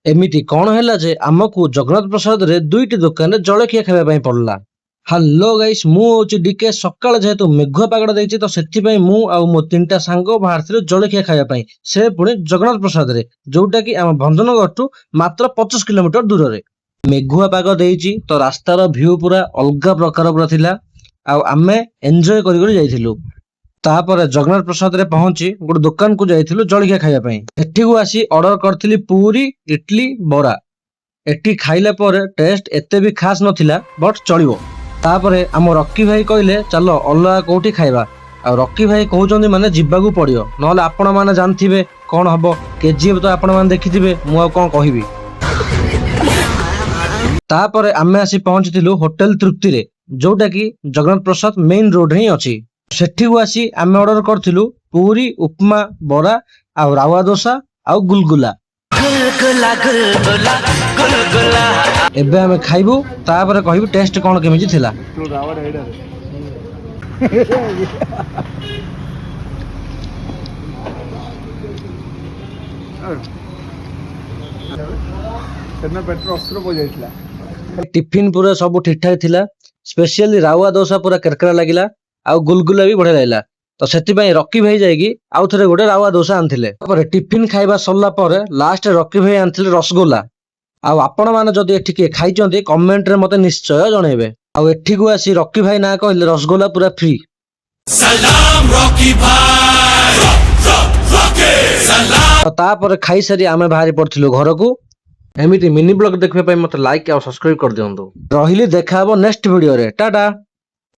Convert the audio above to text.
Amity कौन है जे आमको जगन्नाथ प्रसाद रे दुईटी दुकान जलखिया खावा पड़ला। हेलो गाइस, मु होची डीके। सकाळ जेहेतु मेघुआ पागड़ देछि तो सेथिपई मु आउ मो तीनटा सांग बाहरथिलु जलखिया खाया पई, से पुणी जगन्नाथ प्रसाद रे, जोटा कि आम भंजनगर टू मात्र 25 किलोमीटर दूर रे। मेघुआ पाग देछि तो रास्तार व्यू पूरा अलगा प्रकार पूरा थिला, आउ आमे एन्जॉय करि करि जाइथिलु। तापर जगन्नाथ प्रसाद रे पहुंची गोटे दुकान को जाइथिलु जलखिया खाया पई। एठी को आसी ऑर्डर करथिली पूरी, इडली, बरा। एठी खाइला पर टेस्ट एते भी खास नथिला, बट चलिवो। तापर आम रॉकी भाई कहले चलो अलगा कोठी खाइबा। आ रॉकी भाई कहउचंदी माने जिबाकू पड़ियो, नहले आपण माने जानथिबे कोन हबो। केजीएफ तो आपण माने देखिथिबे, मु आ कोन कहिबी। तापर आमे आसी पहुंचथिलु होटल तृप्ति रे, जोटा कि जगन्नाथ प्रसाद मेन रोड रे अछि। सेठी को आसी आमे ऑर्डर करथिलु पूरी, उपमा, बरा आ रावा डोसा आ गुलगुला। एबे आमे खाइबु, तापर कहिबु टेस्ट कोन केमिति थिला। टिफिन पूरा सब ठीक ठाक थिला। स्पेशली रावा डोसा पूरा केरकेरा लागिला, आ गुलगुला भी बढ़िया लागला। तो सेतिपई रॉकी भाई जाइकी आउ थरे गोटे रावा डोसा आनथिले। तापर टिफिन खाइबा सरला पर लास्ट रॉकी भाई आनथिले रसगोला। आउ आपण माने जदि एठी के खाइचंती कमेंट रे मते निश्चय जणेबे। आउ एठी को आसी रॉकी भाई ना कहले रसगोला पूरा फ्री। सलाम रॉकी भाई, सलाम। तापर खाइ सारी आमे बाहरी पड़थिलु घर को। एमिति मिनी ब्लॉग देखबे पई मते लाइक आ सब्सक्राइब कर दियंतु। रहिली देखा हबो नेक्स्ट वीडियो रे। टाटा।